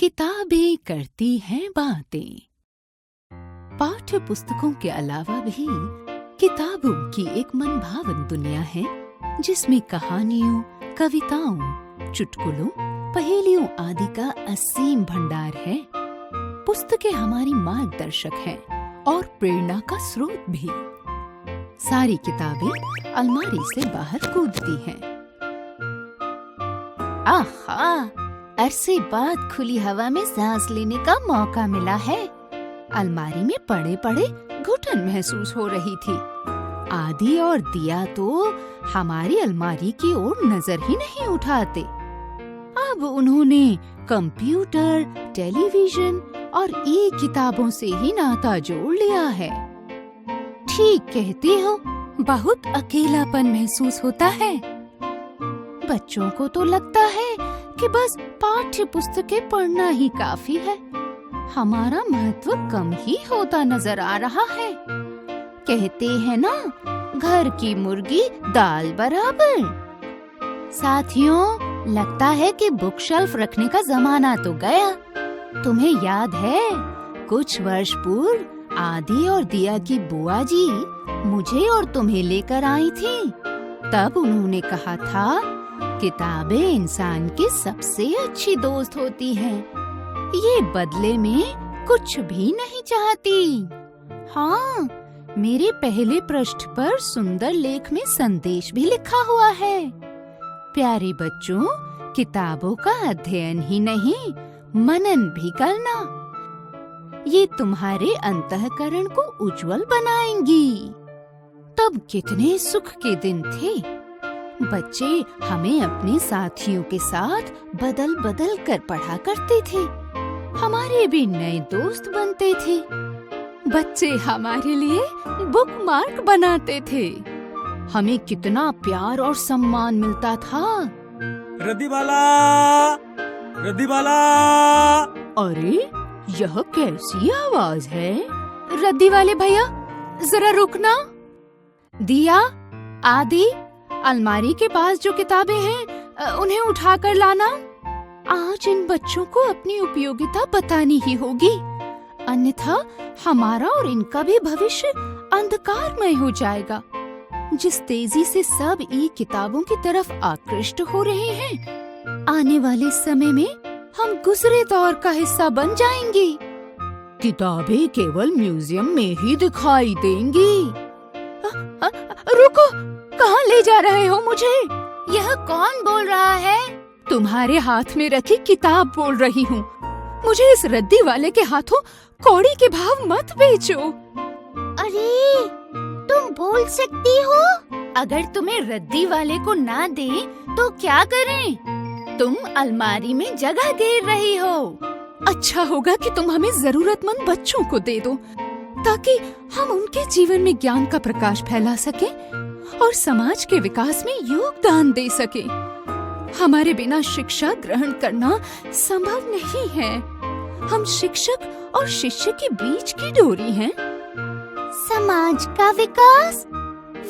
किताबें करती हैं बातें। पाठ्य पुस्तकों के अलावा भी किताबों की एक मनभावन दुनिया है, जिसमें कहानियों, कविताओं, चुटकुलों, पहेलियों आदि का असीम भंडार है। पुस्तकें हमारी मार्गदर्शक हैं और प्रेरणा का स्रोत भी। सारी किताबें अलमारी से बाहर कूदती हैं। आहा, अरसे बाद खुली हवा में सांस लेने का मौका मिला है। अलमारी में पड़े पड़े घुटन महसूस हो रही थी। आदि और दिया तो हमारी अलमारी की ओर नजर ही नहीं उठाते। अब उन्होंने कंप्यूटर, टेलीविजन और किताबों से ही नाता जोड़ लिया है। ठीक कहती हो, बहुत अकेलापन महसूस होता है। बच्चों को तो लगता है कि बस पाठ्य पुस्तकें पढ़ना ही काफी है। हमारा महत्व कम ही होता नजर आ रहा है। कहते हैं ना, घर की मुर्गी दाल बराबर। साथियों, लगता है कि बुक शेल्फ रखने का जमाना तो गया। तुम्हें याद है, कुछ वर्ष पूर्व आदि और दिया की बुआ जी मुझे और तुम्हें लेकर आई थी। तब उन्होंने कहा था, किताबें इंसान की सबसे अच्छी दोस्त होती हैं। ये बदले में कुछ भी नहीं चाहती। हाँ, मेरे पहले पृष्ठ पर सुंदर लेख में संदेश भी लिखा हुआ है। प्यारे बच्चों, किताबों का अध्ययन ही नहीं, मनन भी करना। ये तुम्हारे अंतःकरण को उज्जवल बनाएंगी। तब कितने सुख के दिन थे। बच्चे हमें अपने साथियों के साथ बदल बदल कर पढ़ा करते थे। हमारे भी नए दोस्त बनते थे। बच्चे हमारे लिए बुकमार्क बनाते थे। हमें कितना प्यार और सम्मान मिलता था। रद्दीवाला, रद्दीवाला। अरे, यह कैसी आवाज है? रद्दी वाले भैया, जरा रुकना। दिया, आदि, अलमारी के पास जो किताबें हैं उन्हें उठा कर लाना। आज इन बच्चों को अपनी उपयोगिता बतानी ही होगी, अन्यथा हमारा और इनका भी भविष्य अंधकारमय हो जाएगा। जिस तेजी से सब किताबों की तरफ आकृष्ट हो रहे हैं, आने वाले समय में हम गुजरे दौर का हिस्सा बन जाएंगे। किताबें केवल म्यूजियम में ही दिखाई देंगी। रुको, कहाँ ले जा रहे हो मुझे? यह कौन बोल रहा है? तुम्हारे हाथ में रखी किताब बोल रही हूँ। मुझे इस रद्दी वाले के हाथों कौड़ी के भाव मत बेचो। अरे, तुम बोल सकती हो? अगर तुम्हें रद्दी वाले को ना दे तो क्या करें? तुम अलमारी में जगह घेर रही हो। अच्छा होगा कि तुम हमें जरूरतमंद बच्चों को दे दो, ताकि हम उनके जीवन में ज्ञान का प्रकाश फैला सके और समाज के विकास में योगदान दे सके। हमारे बिना शिक्षा ग्रहण करना संभव नहीं है। हम शिक्षक और शिष्य के बीच की डोरी हैं। समाज का विकास?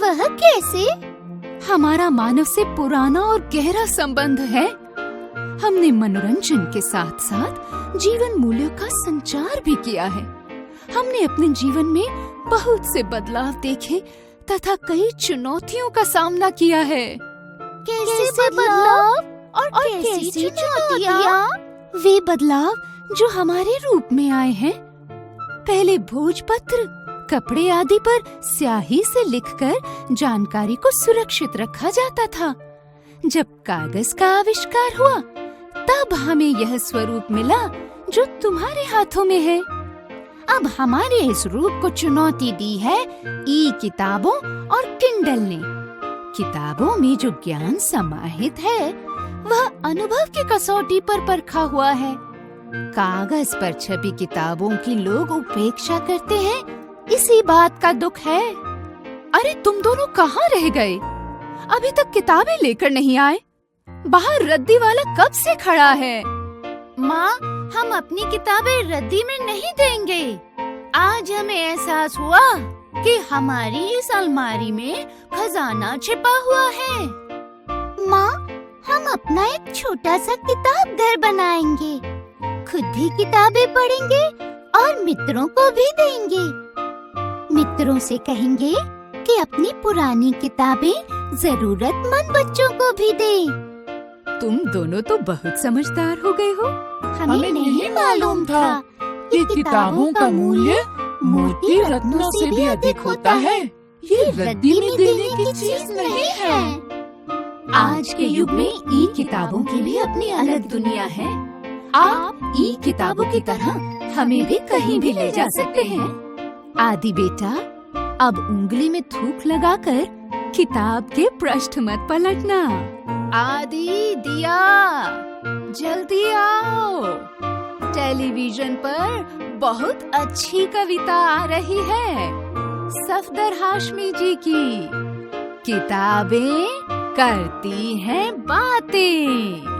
वह कैसे? हमारा मानव से पुराना और गहरा संबंध है। हमने मनोरंजन के साथ साथ जीवन मूल्यों का संचार भी किया है। हमने अपने जीवन में बहुत से बदलाव देखे तथा कई चुनौतियों का सामना किया है। कैसे बदलाव और कैसी चुनौतियाँ? वे बदलाव जो हमारे रूप में आए हैं। पहले भोजपत्र, कपड़े आदि पर स्याही से लिखकर जानकारी को सुरक्षित रखा जाता था। जब कागज का आविष्कार हुआ, तब हमें यह स्वरूप मिला जो तुम्हारे हाथों में है। अब हमारे इस रूप को चुनौती दी है किताबों और किंडल ने। किताबों में जो ज्ञान समाहित है, वह अनुभव की कसौटी पर परखा हुआ है। कागज पर छपी किताबों की लोग उपेक्षा करते हैं, इसी बात का दुख है। अरे, तुम दोनों कहाँ रह गए? अभी तक किताबें लेकर नहीं आए। बाहर रद्दी वाला कब से खड़ा है? माँ, हम अपनी किताबें रद्दी में नहीं देंगे। आज हमें एहसास हुआ कि हमारी इस अलमारी में खजाना छिपा हुआ है। माँ, हम अपना एक छोटा सा किताब घर बनाएंगे। खुद भी किताबें पढ़ेंगे और मित्रों को भी देंगे। मित्रों से कहेंगे कि अपनी पुरानी किताबें जरूरतमंद बच्चों को भी दे। तुम दोनों तो बहुत समझदार हो गए हो। हमें नहीं मालूम था कि किताबों का मूल्य मोती रत्नों से भी अधिक होता है। ये रद्दी में देने की चीज नहीं है। आज के युग में ई किताबों की भी अपनी अलग दुनिया है। आप ई किताबों की तरह हमें भी कहीं भी ले जा सकते हैं। आदि बेटा, अब उंगली में थूक लगाकर किताब के पृष्ठ मत पलटना। आदि, दिया, जल्दी आओ। टेलीविजन पर बहुत अच्छी कविता आ रही है सफदर हाशमी जी की। किताबें करती हैं बातें।